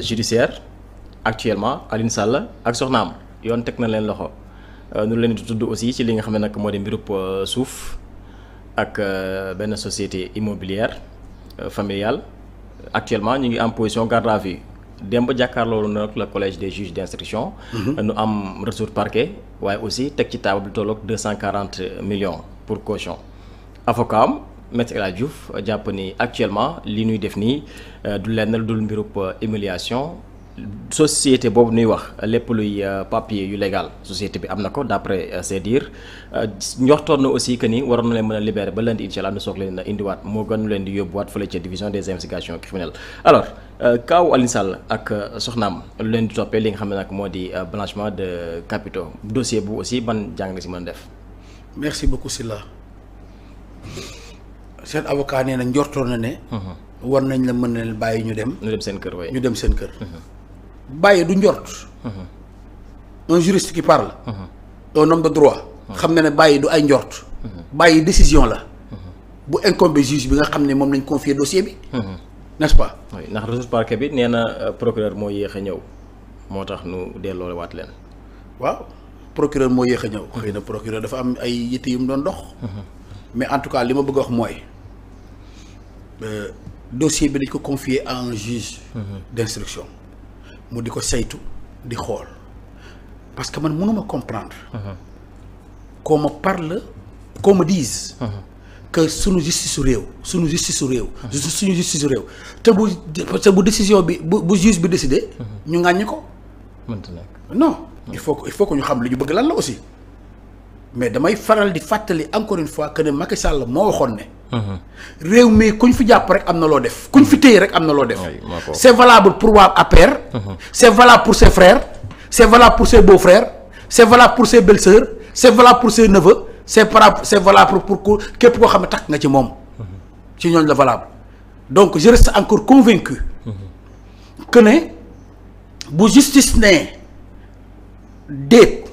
judiciaire actuellement Alioune Sall ak soxnaam yoon teg na leen loxo nu leen di tudd aussi ci li nga xam ne nag moo di mbirub suuf ak benn société immobilière familiale actuellement ñu ngi en position garde à vue démb jàkkaarloo nag le collège des juges d'instruction. nu am retour parquet waaye aussi teg ci table lu tolloog 240 millions pour caution avocat am Maître El Hadji Diouf jàpp ni actuellement li ñuy def nii du lenn lu dul mbirub humiliation société boobu nuy wax lépp luy papier yu légal société bi am na ko d'après ses dires njortoon na aussi que ni waroon na leen mën a libérer ba lundi incha allah nu soog leen a indiwaat moo gën leen di yóbbuwaat fële ca division des investigations criminelles alors kaaw Alioune Sall ak soxnaam lu leen di toppee li nga xam ne nag moo di blanchiment de capitaux dossier bu aussi ban jàng nga si mën a def. merci beaucoup Sylla seen avocat nee na njortoon na ne. war nañ la mën a bàyyi ñu dem. ñu dem seen kër waaye ñu dem seen kër. bàyyi du njort. un juriste qui parle. un homme de droit. xam na ne bàyyi du ay njort. bàyyi décision la. bu incombé juge bi nga xam ne moom lañ confier dossier bi. n'est-ce pas. oui ndax retour parquet bi nee na procureur moo yéex a ñëw moo tax nu delloo waat leen. waaw procureur moo yéex a ñëw. xëy na procureur dafa am ay yitte yu mu doon dox. mais en tout cas li ma bëgg a wax mooy dossier bi dañ ko confier à un juge d'instruction mu di ko saytu di xool parce que man mënuma comprendre qu'on me parle qu'on me dise que suñu justice su réew suñu justice su réew te bu décision bi bu juge bi décidé ñu ŋàññi ko mënta nekk non il faut que ñu xam li ñu bëgg lan la aussi mais damay faral di fàttali encore une fois que ne Macky Sall moo waxoon ne. réew mi kuñ fi jàpp rek am na loo def kuñ fi téye rek am na loo def. c'est valable pour waa APR. c'est valable pour ses frères. c'est valable pour ses beaux-frères. c'est valable pour ses belles-sœurs. c'est valable pour ses neveux. c'est valable pour képp koo xam ne takk nga ci moom. ci ñooñu la valable. donc je reste encore convaincu. que ne bu justice ne déet.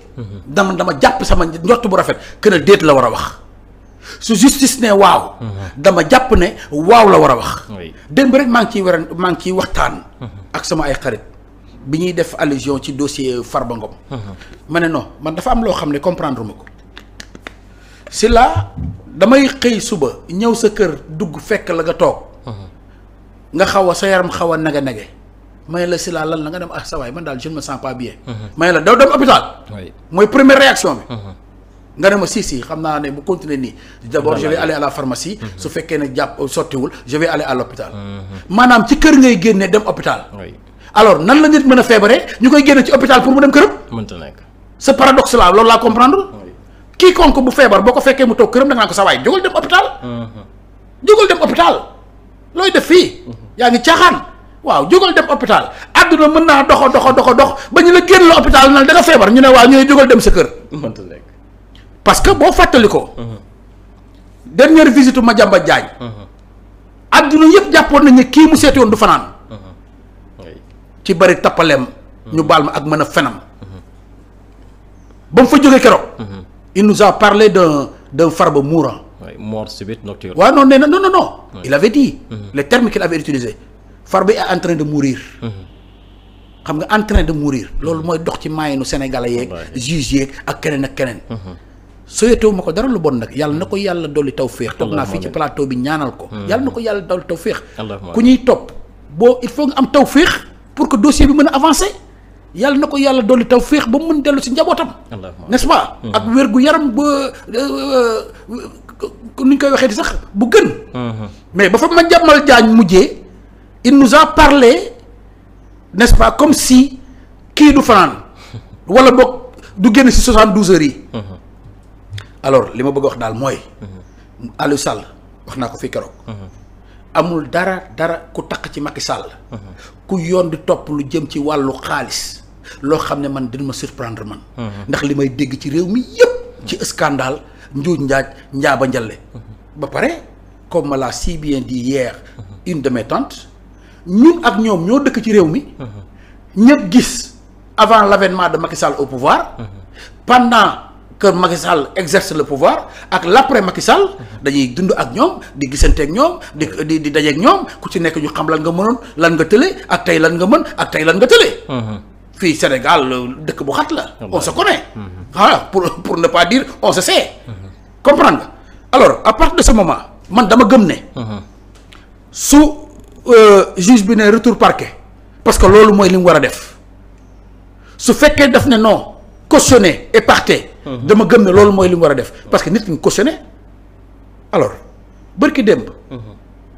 dama jàpp sama njort bu rafet que ne déet la war a wax su justice ne waaw. dama jàpp ne waaw la war a wax. démb rek maa ngi ciy waxtaan. ak sama ay xarit bi ñuy def allusion ci dossier Farba Ngom. ma ne non man dafa am loo xam ne comprendre ma ko si la damay xëy suba ñëw sa kër dugg fekk la nga toog. nga xaw a sa yaram xaw a nage may la si la lan la nga dem sa waay man daal je ne me sens pas bien. may la daw dem hôpital. mooy première réaction bi. nga ne ma si xam naa ne bu continuer nii. d'abord je vais aller à la pharmacie. su fekkee ne jàpp sottiwul je vais aller à l'hôpital. maanaam ci kër ngay génne dem hôpital. alors nan la nit mën a feebaree ñu koy génne ci hôpital pour mu dem këram. mënta nekk. ce paradoxe là loolu laa comprendre. quiconque bu feebar boo ko fekkee mu toog këram da nga naan ko sa waay jógal dem hôpital. jógal dem hôpital looy def fii. yaa ngi caaxaan. waaw jógal dem hôpital àdduna mën naa dox ba ñu la génn la hôpital na da nga feebar ñu ne waaw ñu ne jógal dem sa kër. mënta nekk. parce que boo fàttali ko. dernière visite Madiambal Diagne. àdduna yëpp jàppoon nañu ne kii mu seeti woon du fanaan. ci bari tappaleem. ñu baal ma ak mën a fenam. ba mu fa jógee keroog. il nous a parlé d'un Farba mourant. mort subite nocturne. waaw non nee na non. il avait dit. les termes qu'il avait utilisés. Farba est en train de mourir. xam nga en train de mourir. loolu mooy dox ci maayanu sénégalais yeeg. juge yeeg ak keneen ak keneen. soyetewu ma ko dara lu bon nag yàlla na ko yàlla dolli tawféex. toog naa fii ci plateau bi ñaanal ko. yàlla na ko yàlla dolli tawféex. ku ñuy topp boo il faut nga am tawféex pour que dossier bi mën a avancer. yàlla na ko yàlla dolli tawféex ba mu mën dellu si njabootam. n'est-ce pas. ak wér gu yaram ba nu ñu koy waxee di sax bu gën. mais ba fa Madiambal Diagne mujjee. il nous a parlé n'est-ce pas comme si kii du fanaan wala boog du génn ci 72 heures yi. alors li ma bëgg a wax daal mooy. Aliou Sall wax naa ko fii keroog. amul dara ku taq ci Macky Sall. ku yoon di topp lu jëm ci wàllu xaalis loo xam ne man dina ma surprendre man. ndax li may dégg ci réew mi yëpp. ci scandale njuuj njaaba njale. ba pare comme l'a si bien dit hier une de mes tantes. ñun ak ñoom ñoo dëkk ci réew mi. ñëpp gis avant l'avènement de Macky Sall au pouvoir. pendant que Macky Sall exerce le pouvoir ak l'après Macky Sall dañuy dund ak ñoom di gisante ak ñoom di daje ak ñoom ku ci nekk ñu xam lan nga mënoon lan nga tële ak tey lan nga mën ak tey lan nga tële. fii Sénégal dëkk bu xat la. on se connaît. voilà pour ne pas dire on se sait. comprendre nga alors à partir de ce moment man dama gëm ne. su juge bi ne retour parquet parce que loolu mooy li mu war a def su fekkee daf ne non cautionné et partez. dama gëm ne loolu mooy li mu war a def parce que nit ñi cautionné alors bërki démb.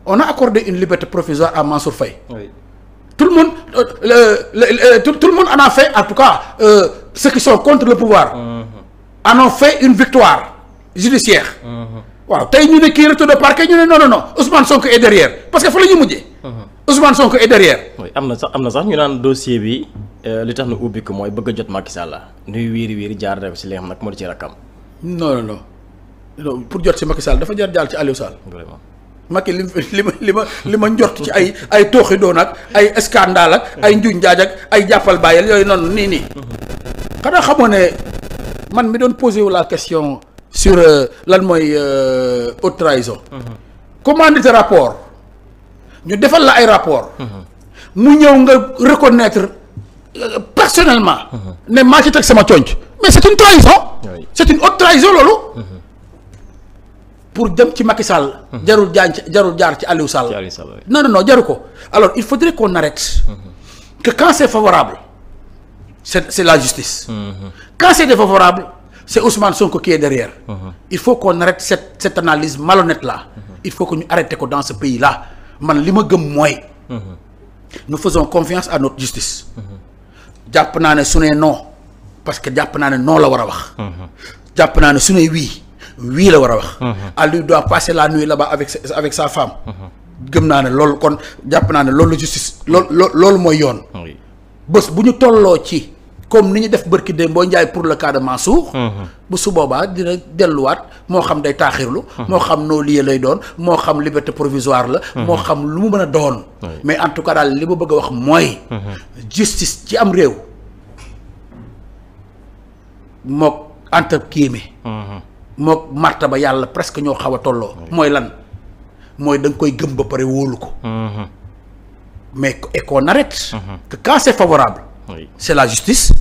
on a accordé une liberté provisoire à Mansour Faye. Oui. Tout le monde tout le monde en a fait en tout cas ceux qui sont contre le pouvoir. en ont fait une victoire judiciaire. waaw tey ñu ne kii retour de parquet ñu ne non Ousmane Sonko est derrière parce que fa la ñu mujjee. Ousmane Sonko est derrière. oui am na sax ñu naan dossier bi li tax na ubbi ko mooy bëgg a jot Macky Sall la nuy wiiri jaar rek si li nga xam nag moo di ci rakkam. non pour jot si Macky Sall dafa jaar ci Aliou Sall. vraiment Macky li ma njort ci ay tooxi doon ak ay scandale ak ay njuñ njaaj ak ay jàppal bàyyil yooyu noonu nii. xanaa xamoo ne man mi doon posé wu la question. sur lan mooy haute trahison. commandité rapport ñu defal la ay rapport mu ñëw nga reconnaître personnellement ne maa ci teg sama conc mais c'est une trahison. Oui. C'est une haute trahison loolu. pour dem ci Macky Sall. jarul jaar ci Aliou Sall. Oui. non jaru ko alors il faudrait qu'on arrête. que quand c'est favorable c'est la justice. Quand c'est défavorable. C'est Ousmane Sonko qui est derrière. Il faut qu'on arrête cette analyse malhonnête là. Il faut que ñu arrêté ko dans ce pays là man li ma gëm mooy. nous faisons confiance à notre justice. jàpp naa ne su ne non parce que jàpp naa ne non la war a wax. jàpp naa ne su ne oui la war a wax. Aliou doit passer la nuit là-bas avec sa femme. gëm naa ne loolu kon jàpp naa ne loolu justice loolu mooy yoon. bés bu ñu tolloo ci. comme ni ñu def bërki démb boo njaay pour le cas de Mansour. bu su boobaa dina delluwaat moo xam day taaxirlu. moo xam non lieu lay doon moo xam liberté provisoire la. moo xam lu mu mën a doon. mais en tout cas daal li ma bëgg a wax mooy. justice ci am réew. mook entre kiime. mook martaba yàlla presque ñoo xaw a tolloo. mooy lan mooy da nga koy gëm ba pare wóolu ko. mais et qu'on arrête. que quand c'est favorable. Oui. C'est la justice.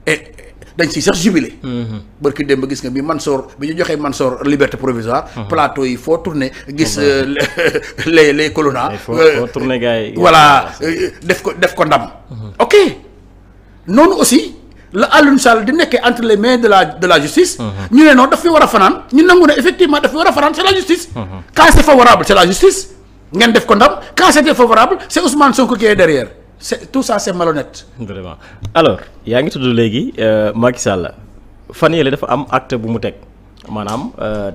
Et dañ siy sax jubilé. barki démb gis nga bi Mansour bi ñu joxee Mansour liberté provisoire. plateau yi foo tourner gis les colonnades. foo tourner gars yi. voilà def ko ndam. ok noonu aussi la Aliou Sall di nekkee entre les mains de la justice. ñu ne non daf fi war a fanaan ñu nangu ne effectivement daf fi war a fanaan c'est la justice. Quand c'est favorable c'est la justice ngeen def ko ndam quand c'est défavorable c'est Ousmane Sonko qui est derrière. Tout ça c'est malhonnête. Vraiment alors yaa ngi tudd léegi Macky Sall fan yële dafa am acte bu mu teg maanaam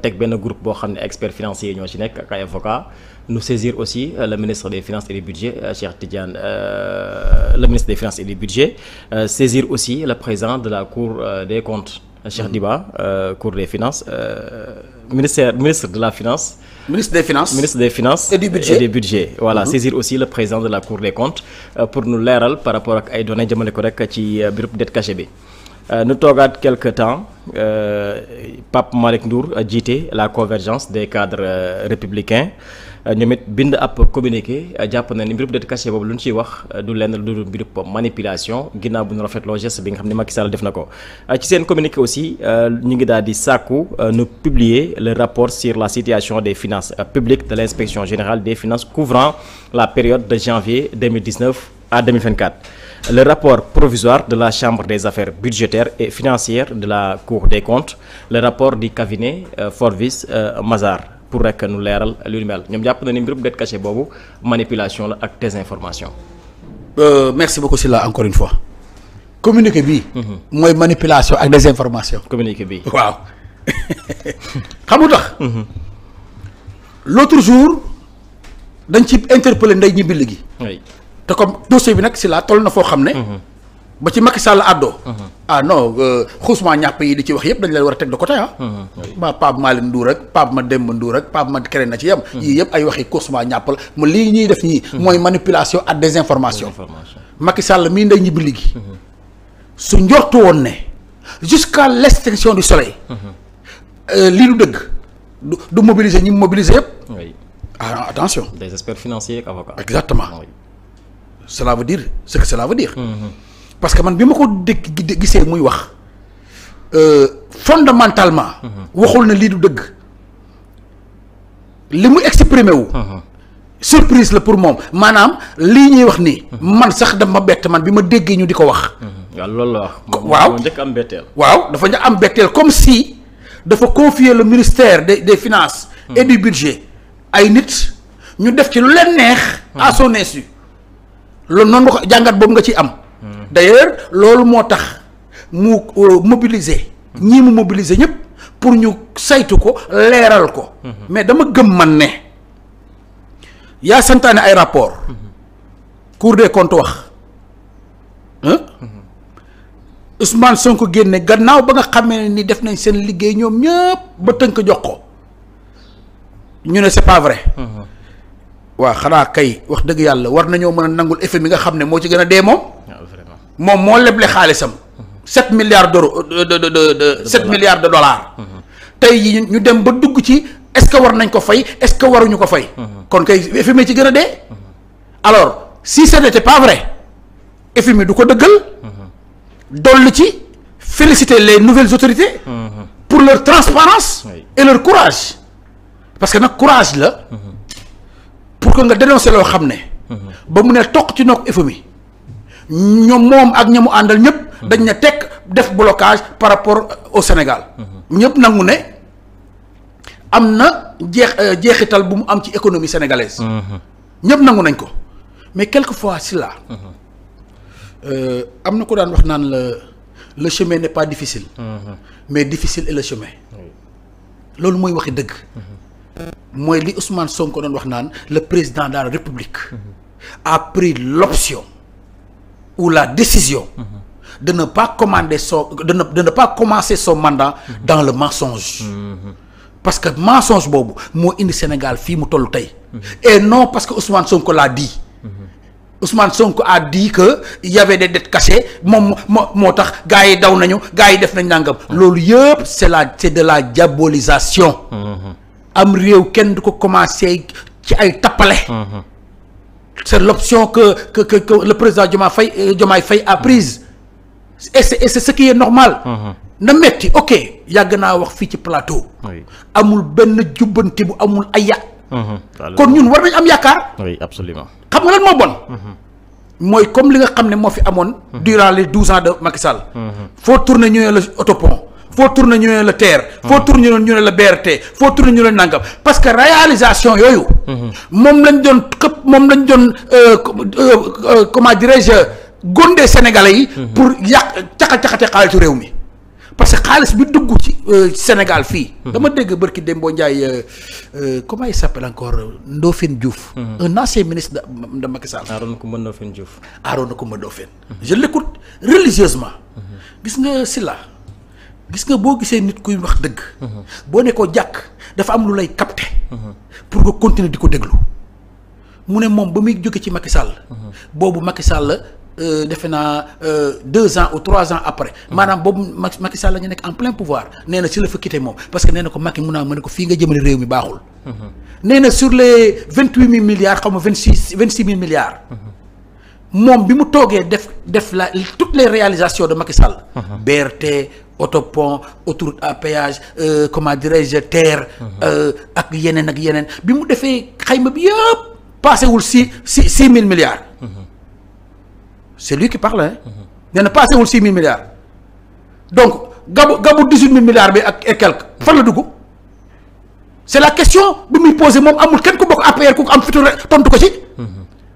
teg benn groupe boo xam ne experts financiers ñoo ci nekk ak ay avocats nous saisir aussi le ministre des finances et du budget Cheikh Tidiane le ministre des finances et du budget saisir aussi le président de la cour des comptes Cheikh Diba cour des finances ministre de la finance. Ministre des finances et du budget voilà saisir aussi le président de la cour des comptes pour nu leeral par rapport ak ay données jëmale ko rek ci bureau dette cachée bi nu toogaat quelque temps Pape Malick Ndour jiite la convergence des cadres républicains ñoom it bind ab communiqué jàpp na ni mbirum dette cachée boobu lu ñu ciy wax du lenn lu dul mbirub manipulation ginnaaw bu ñu rafetloo geste bi nga xam ne Macky Sall def na ko ci seen communiqué aussi ñu ngi daal di sàkku nu publier le rapport sur la situation des finances publiques de l'inspection générale des finances couvrant la période de janvier 2019 à 2024 le rapport provisoire de la chambre des affaires budgétaires et financières de la cour des comptes le rapport du cabinet Forvis Mazars pour rek nu leeral lu mel ñoom jàpp na ni mbirum dette cachée boobu manipulation la ak désinformation. Merci beaucoup Sylla encore une fois. communiqué bii. mooy manipulation ak désinformation. communiqué bii waaw xam nga tax. l'autre jour dañ ci interpellé Ndeye Gnibil gi. oui te comme dossier bi nag Sylla toll na foo xam ne. ba ci Macky Sall àddoo. ah non xuusuma ñàpp yi di ci wax yëpp dañ leen war a teg de côté ah. ma Pape Malick Ndour ak Pape Mademba Ndour ak Pape Mad keneen na ci yem. yii yëpp ay waxi xuusuma ñàpp la mu lii ñuy def ñii. mooy manipulation ak désinformation. Macky Sall mii Ndeye Gnibil gi. su njortu woon ne jusqu'à l'extinction du soleil. lii du dëgg du mobiliser ñi mobiliser yëpp. oui. Ah, attention. des experts financiers ak avocats. Exactement. Oui. Cela veut dire ce que cela veut dire. Parce que man bi ma ko gisee muy wax fondamentalement. waxul na lii du dëgg. li mu exprimé wu. surprise la pour moom maanaam lii ñuy wax nii. man sax dama bett man bi ma déggee ñu di ko wax. waaw loolu la wax. waaw njëkk am betteel. waaw dafa njëkk am betteel comme si dafa confier le ministère des finances. et du budget ay nit ñu def ci lu leen neex. à son insu. loolu noonu nga ko jàngat boobu nga ci am. d'ailleurs loolu moo tax mu mobiliser. ñii mu mobiliser ñëpp pour ñu saytu ko leeral ko. mais dama gëm man ne yaa santaane ay rapport Cour des comptes wax Ousmane Sonko génne gannaaw ba nga xamee ni def nañ seen liggéey ñoom ñëpp ba tënk jox ko ñu ne c'est pas vrai. waaw xanaa kay wax dëgg yàlla war nañoo mën a nangul FMI nga xam ne moo ci gën a dee moom. moom moo leble xaalisam. 7 milliards d'euros de 7 milliards de dollars. tey yi ñu dem ba dugg ci est-ce que war nañ ko fay est-ce que waruñu ko fay. kon kay FMI ci gën a dee. alors si ce n'était pas vrai FMI du ko dëggal. dolli ci féliciter les nouvelles autorités. pour leur transparence et leur courage. parce que nag courage la. pour que nga dénoncer loo xam ne. ba mu ne toq ci noog FMI ñoom moom ak ñamu àndal ñëpp. dañ ne tekk def blocage par rapport au Sénégal. ñëpp nangu ne am na jeexital bu mu am ci économie sénégalaise. ñëpp nangu nañ ko mais quelquefois si là. am na ko daan wax naan le chemin n'est pas difficile. mais difficile est le chemin. loolu mooy waxi dëgg. mooy li Ousmane Sonko doon wax naan le président de la République. a pris l'option ou la décision. de ne pas de ne pas commencer son mandat dans le mensonge. parce que mensonge boobu moo indi Sénégal fii mu toll tey. et non parce que Ousmane Sonko l'a dit. Ousmane Sonko a dit que il y avait des dettes cachées moom moo tax gars yi daw nañu gars yi def nañ nangam. loolu yëpp c'est de la diabolisation. am réew kenn du ko commencer ci ay tappale. c'est l'option que le président Diomaye Faye a prise. et c'est ce qui est normal. na metti ok yàgg naa wax fii ci plateau. amul benn jubbanti bu amul ay yàq. kon ñun war nañ am yaakaar. oui absolument. xam nga lan moo bon. mooy comme li nga xam ne moo fi amoon. durant les 12 ans de Macky Sall. foo tourner ñu ne la autopont. foo tourner ñu ne la TER. foo tourner ñu ne la BRT. foo tourner ñu ne nangam parce que réalisation yooyu. moom lañ doon comment dirais-je gonde Sénégalais yi. pour yàq caxate xaalisu réew mi. parce que xaalis bi dugg ci Sénégal fii. dama dégg barki Dembo Ndiaye comment il s'appelle encore Ndofène Diouf. un ancien ministre de Macky Sall. Arona Coumba Ndofène Diouf. Arona Coumba Ndofène. je l'écoute religieusement. gis nga Sylla gis nga boo gisee nit kuy wax dëgg. boo ne ko jàkk dafa am lu lay capter. pour nga continuer di ko déglu. mu ne moom ba muy jóge ci Macky Sall. boobu Macky Sall. defe naa 2 ans ou 3 ans après maanaam boobu Macky Sall la ñu nekk en plein pouvoir nee na si la fa quitté moom parce que nee na ko Macky mun naa ma ne ko fii nga jëmale réew mi baaxul. nee na sur les 28 000 milliards xaw ma 26 000 milliards. moom bi mu toogee def la toutes les réalisations de Macky Sall. BRT autopont autoroute à péage comment dirais-je TER. ak yeneen bi mu defee xayma bi yëpp passé wul 6 000 milliards. c'est lui qui parle hein. nee na passé wul 6 000 milliards. donc gabu 18 000 milliards bi ak et quelque fan la dugg. c'est la question bi muy posé moom amul kenn ku bokk APR ku am fitu tontu ko ci.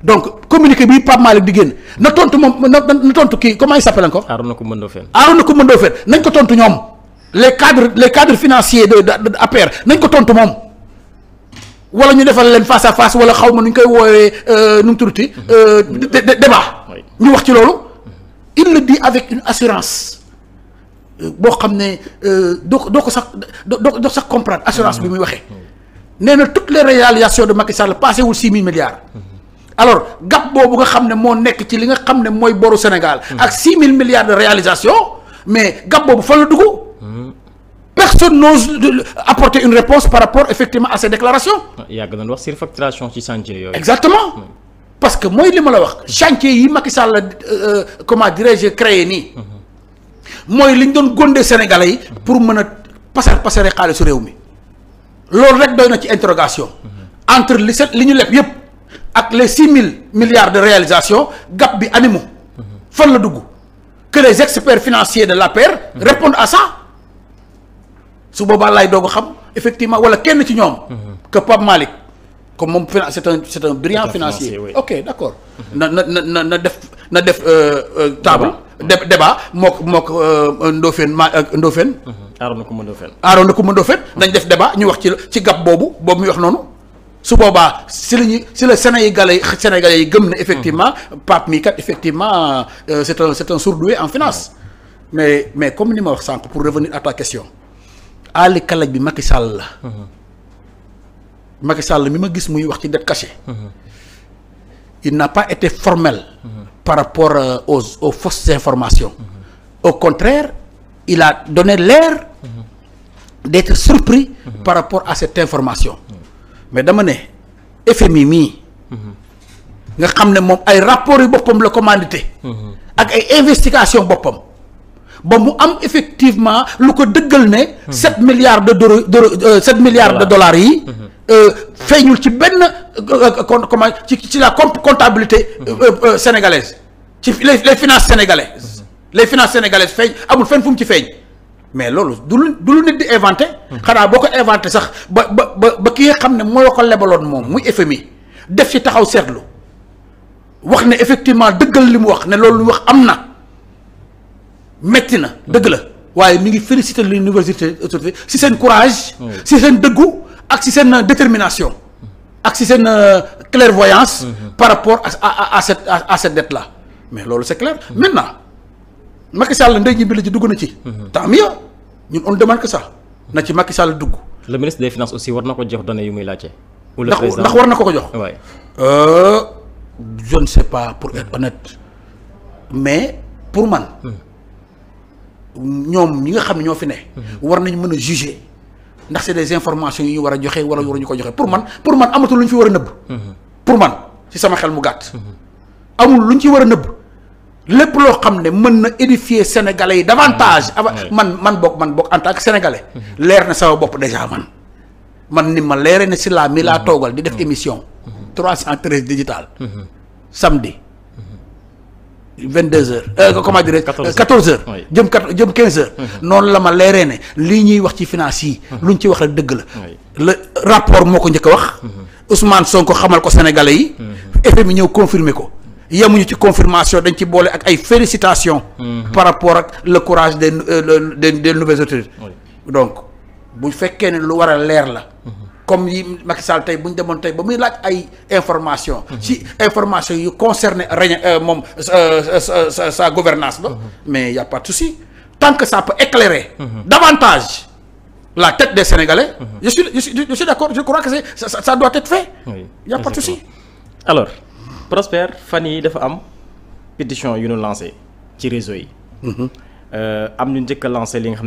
donc communiqué bi Pape Malick di génn na tontu moom na tontu kii comment il s'appelle encore. Arona Coumba Ndofène. Arona Coumba Ndofène nañ ko tontu ñoom les cadres financiers de APR nañ ko tontu moom. wala ñu defal leen face à face wala xaw ma nu ñu koy woowee nu mu tuddati. débat. ñu wax ci loolu. il le dit avec une assurance boo xam ne doo ko sax comprendre assurance bi muy waxee. nee na toutes les réalisations de Macky Sall passé wul 6 000 milliards. alors gap boobu nga xam ne moo nekk ci li nga xam ne mooy boru Sénégal. ak 6 000 milliards de réalisation mais gap boobu fan la dugg. Personne n'ose apporter une réponse par rapport effectivement à ces déclarations. yàgg nañ wax surfacturation ci chantier yooyu. Exactement. Parce que mooy li ma la wax chantier yi Macky Sall comment dirais-je créé nii. mooy li ñu doon gonde Sénégalais yi. pour mën a pasare xaalisu réew mi. loolu rek doy na ci interrogation. entre li ñu leb yépp ak les 6 000 milliards de réalisation gap bi animu. fan la dugg que les experts financiers de l'APR répondent à ça. su boobaa laay doog a xam effectivement wala kenn ci ñoom. que Pape Malick comme moom c'est un brillant financier. Oui. Ok d'accord. na def table. débat mook Ndofène Ndofène. Arona Coumba Ndofène. Arona Coumba Ndofène nañ def débat ñu wax ci gap boobu muy wax noonu. su boobaa si la Sénégalais yi gëm ne effectivement Pape mi kat effectivement c'est un surdoué en finance. mais comme ni ma wax sànq pour revenir à ta question. Ali kalaj bi Macky Sall la. Macky Sall mi ma gis muy wax ci dette cachée. Il n'a pas été formel. par rapport aux fausses informations. Au contraire, il a donné l'air d'être surpris par rapport à cette information. mais dama ne FMI mii. nga xam ne moom ay rapports yu boppam la commandité. ak ay investigation boppam. ba mu am effectivement lu ko dëggal ne. 7 milliards de dollars yi. feeñul ci benn comment ci la comptabilité sénégalaise ci les finances sénégalaises. les finances sénégalaises feeñ amul fenn fu mu ci feeñ. mais loolu du lu nit di inventé. xanaa boo ko inventé sax ba ki nga xam ne moo ko lebaloon moom muy FMI def ci taxaw seetlu wax ne effectivement dëggal li mu wax ne loolu lu wax am na. metti na dëgg la waaye mi ngi féliciter l'université autorité si seen courage. si seen dëggu ak si seen détermination. ak si seen clairvoyance. par rapport à cette dette là. mais loolu c'est clair. maintenant Macky Sall ndey ji bi la ci dugg na ci. tant mieux ñun on demande que ça na ci Macky Sall dugg. le ministre des finances aussi war na ko jox données yu muy laajte. ou le président ndax war na ko jox. waay. je ne sais pas pour être honnête mais pour man. ñoom ñi nga xam ne ñoo fi ne. war nañ mën a juger ndax c'est des informations yu ñu war a joxe wala waruñu ko joxe pour man amatul lu ñu fi war a nëbb. pour man ci sama xel mu gàtt. amul lu ñu ci war a nëbb lépp loo xam ne mën na édifier sénégalais yi davantage. man bokk en tant que sénégalais. leer na sama bopp déjà man ni ma leere ne si laa mi laa toogal di def émission. 313 digital. samedi. 22h comment dirais 14h. jëm 15h. noonu la ma leeree ne lii ñuy wax ci finance yi. luñ ci wax rek dëgg la. le rapport moo ko njëkk a wax. Ousmane Sonko xamal ko Sénégalais yi. FMI ñëw confirmer ko. yemuñu ci confirmation dañ ci boole ak ay félicitations. par rapport ak le courage des nouvelles autorités. donc bu fekkee ne lu war a leer la. comme yi Macky Sall tey bu ñu demoon tey ba muy laaj ay information ci information yu concerné moom sa gouvernance ba mais y a pas de souci tant que ça peut éclairer davantage la tête des Sénégalais je suis d'accord je crois que ça doit être fait y a pas de souci. alors Prospère fan yi dafa am pétition yu ñu lancé ci réseau yi am ñu njëkk a lancé li nga xam